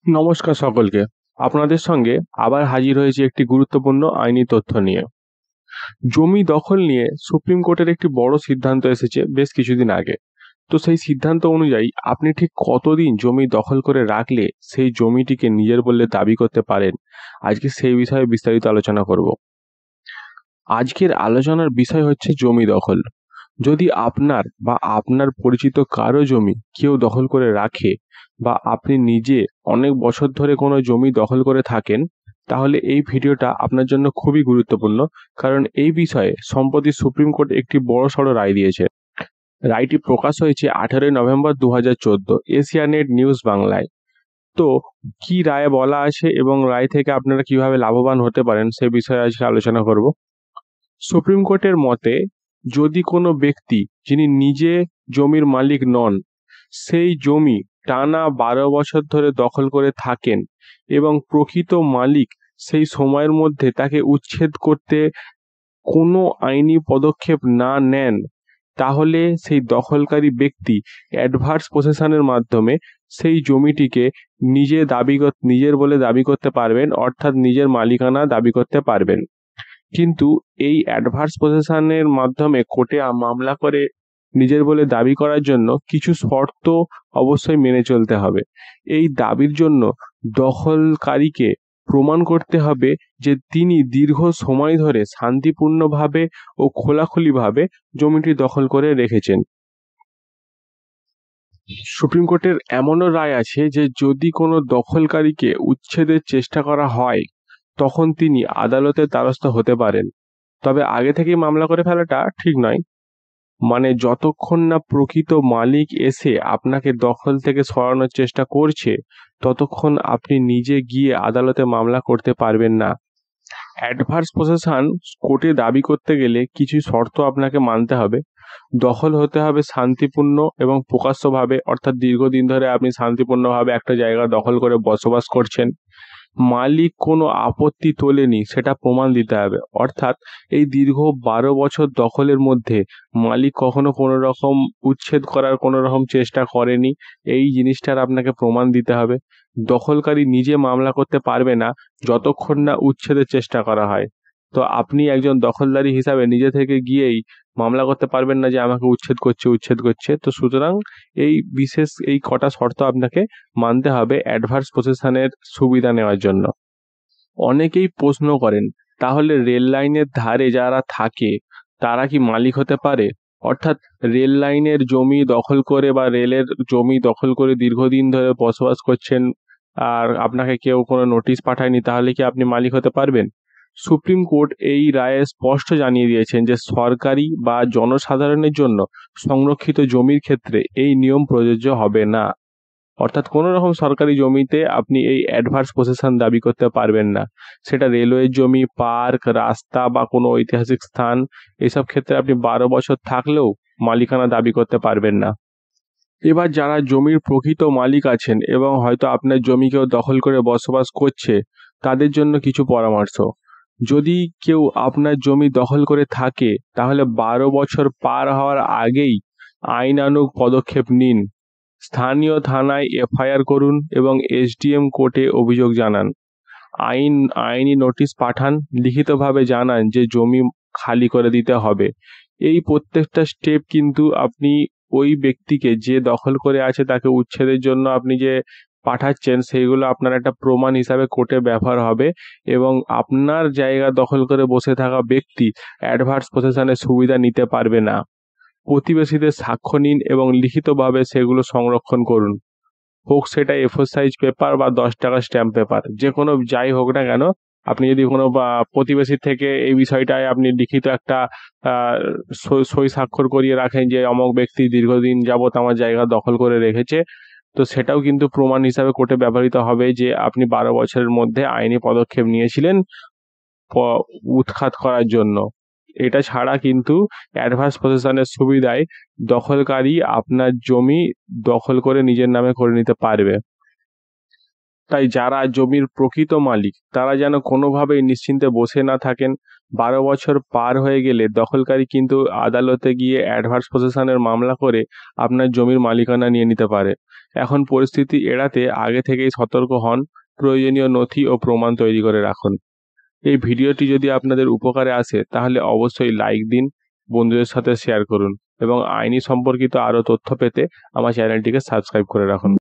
নমস্কার সকলকে। আপনাদের সঙ্গে আবার হাজির হয়েছে একটি গুরুত্বপূর্ণ আইনি তথ্য নিয়ে। জমি দখল নিয়ে সুপ্রিম কোর্টের একটি বড় সিদ্ধান্ত এসেছে বেশ কিছুদিন আগে। তো সেই সিদ্ধান্ত অনুযায়ী আপনি ঠিক কতদিন জমি দখল করে রাখলে সেই জমিটিকে নিজের বলে দাবি করতে পারেন, আজকে সেই বিষয়ে বিস্তারিত আলোচনা করব। আজকের আলোচনার বিষয় হচ্ছে জমি দখল। যদি আপনার বা আপনার পরিচিত কারো জমি কেউ দখল করে রাখে বা আপনি নিজে অনেক বছর ধরে কোনো জমি দখল করে থাকেন, তাহলে এই ভিডিওটা আপনার জন্য খুবই গুরুত্বপূর্ণ। কারণ এই বিষয়ে সম্প্রতি সুপ্রিম কোর্ট একটি বড়সড় রায় দিয়েছে। রায়টি প্রকাশ হয়েছে 18 নভেম্বর 2014 এশিয়ানেট নিউজ বাংলায়। তো কি রায়ে বলা আছে এবং রায় থেকে আপনারা কিভাবে লাভবান হতে পারেন সে বিষয়ে আজকে আলোচনা করব। সুপ্রিম কোর্টের মতে, যদি কোনো ব্যক্তি যিনি নিজে জমির মালিক নন, সেই জমি টানা 12 বছর ধরে দখল করে থাকেন এবং প্রকৃত মালিক সেই সময়ের মধ্যে তাকে উচ্ছেদ করতে কোনো আইনি পদক্ষেপ না নেন, তাহলে সেই দখলকারী ব্যক্তি অ্যাডভার্স পসেশনের মাধ্যমে সেই জমিটিকে নিজের বলে দাবি করতে পারবেন, অর্থাৎ নিজের মালিকানা দাবি করতে পারবেন। কিন্তু এই অ্যাডভার্স পসেশনের মাধ্যমে কোর্টে মামলা করে নিজের বলে দাবি করার জন্য কিছু শর্ত অবশ্যই মেনে চলতে হবে। এই দাবির জন্য দখলকারীকে প্রমাণ করতে হবে যে তিনি দীর্ঘ সময় ধরে শান্তিপূর্ণভাবে ও খোলাখুলিভাবে জমিটি দখল করে রেখেছেন। সুপ্রিম কোর্টের এমনও রায় আছে যে যদি কোনো দখলকারীকে উচ্ছেদের চেষ্টা করা হয়, তখন তিনি আদালতের দ্বারস্থ হতে পারেন। তবে আগে থেকেই মামলা করে ফেলাটা ঠিক নয়। মানে যতক্ষণ না প্রকৃত মালিক এসে আপনাকে দখল থেকে সরানোর চেষ্টা করছে, ততক্ষণ আপনি নিজে গিয়ে আদালতে মামলা করতে পারবেন না। অ্যাডভার্স পসেশন কোর্টে দাবি করতে গেলে কিছু শর্ত আপনাকে মানতে হবে। দখল হতে হবে শান্তিপূর্ণ এবং প্রকাশ্যভাবে, অর্থাৎ দীর্ঘদিন ধরে আপনি শান্তিপূর্ণভাবে একটা জায়গা দখল করে বসবাস করছেন। মালিক কোনো আপত্তি তোলেনি সেটা প্রমাণ দিতে হবে, অর্থাৎ এই দীর্ঘ 12 বছর দখলের মধ্যে মালিক কখনো কোনো রকম উচ্ছেদ করার কোনো রকম চেষ্টা করেনি, এই জিনিসটার আপনাকে প্রমাণ দিতে হবে। দখলকারী নিজে মামলা করতে পারবে না যতক্ষণ না উচ্ছেদের চেষ্টা করা হয়। তো আপনি একজন দখলদারি হিসাবে নিজে থেকে গিয়েই মামলা করতে পারবেন না যে আমাকে উচ্ছেদ করছে। তো সুতরাং এই কটা শর্ত আপনাকে মানতে হবে অ্যাডভার্স পসেশনের সুবিধা নেওয়ার জন্য। অনেকেই প্রশ্ন করেন, তাহলে রেল লাইনের ধারে যারা থাকে তারা কি মালিক হতে পারে? অর্থাৎ রেল লাইনের জমি দখল করে বা রেলের জমি দখল করে দীর্ঘদিন ধরে বসবাস করছেন, আর আপনাকে কেউ কোনো নোটিশ পাঠায়নি, তাহলে কি আপনি মালিক হতে পারবেন? সুপ্রিম কোর্ট এই রায়ে স্পষ্ট জানিয়ে দিয়েছেন যে সরকারি বা জনসাধারণের জন্য সংরক্ষিত জমির ক্ষেত্রে এই নিয়ম প্রযোজ্য হবে না। অর্থাৎ কোনো রকম সরকারি জমিতে আপনি এই অ্যাডভার্স পসেশন দাবি করতে পারবেন না। সেটা রেলওয়ের জমি, পার্ক, রাস্তা বা কোনো ঐতিহাসিক স্থান, এসব ক্ষেত্রে আপনি 12 বছর থাকলেও মালিকানা দাবি করতে পারবেন না। এবার যারা জমির প্রকৃত মালিক আছেন এবং হয়তো আপনার জমি কেউ দখল করে বসবাস করছে, তাদের জন্য কিছু পরামর্শ। যদি কেউ আপনার জমি দখল করে থাকে, তাহলে 12 বছর পার হওয়ার আগেই আইনানুগ পদক্ষেপ নিন। স্থানীয় থানায় এফআইআর করুন এবং এসডিএম কোর্টে অভিযোগ জানান। আইনি নোটিশ পাঠান, লিখিতভাবে জানান যে জমি খালি করে দিতে হবে। এই প্রত্যেকটা স্টেপ কিন্তু আপনি ওই ব্যক্তিকে যে দখল করে আছে তাকে উচ্ছেদের জন্য আপনি যে পাঠাচ্ছেন, সেইগুলো আপনার একটা প্রমাণ হিসাবে কোর্টে ব্যবহার হবে এবং আপনার জায়গা দখল করে বসে থাকা ব্যক্তি অ্যাডভার্স পসেশনের সুবিধা নিতে পারবে না। প্রতিবেশীদের সাক্ষ্য নিন এবং লিখিতভাবে সেগুলো সংরক্ষণ করুন, হোক সেটা A4 সাইজ পেপার বা 10 টাকার স্ট্যাম্প পেপার, যে কোনো যাই হোক না কেন। আপনি যদি কোনো প্রতিবেশীর থেকে এই বিষয়টায় আপনি লিখিত একটা সই স্বাক্ষর করিয়ে রাখেন যে অমুক ব্যক্তি দীর্ঘদিন যাবৎ আমার জায়গা দখল করে রেখেছে, তো সেটাও কিন্তু প্রমাণ হিসাবে কোর্টে ব্যবহৃত হবে যে আপনি 12 বছরের মধ্যে আইনি পদক্ষেপ নিয়েছিলেন উৎখাত করার জন্য। এটা ছাড়া কিন্তু অ্যাডভার্স পসেশনের সুবিধায় দখলকারী আপনার জমি দখল করে নিজের নামে করে নিতে পারবে। তাই যারা জমির প্রকৃত মালিক তারা যেন কোনোভাবেই নিশ্চিন্তে বসে না থাকেন। 12 বছর পার হয়ে গেলে দখলকারী কিন্তু আদালতে গিয়ে অ্যাডভার্স পসেশনের মামলা করে আপনার জমির মালিকানা নিয়ে নিতে পারে এখন পরিস্থিতি এড়াতে আগে থেকেই সতর্ক হন, প্রয়োজনীয় নথি ও প্রমাণ তৈরি করে রাখুন। এই ভিডিওটি যদি আপনাদের উপকারে আসে তাহলে অবশ্যই লাইক দিন, বন্ধুদের সাথে শেয়ার করুন এবং আইনি সম্পর্কিত আরও তথ্য পেতে আমার চ্যানেলটিকে সাবস্ক্রাইব করে রাখুন।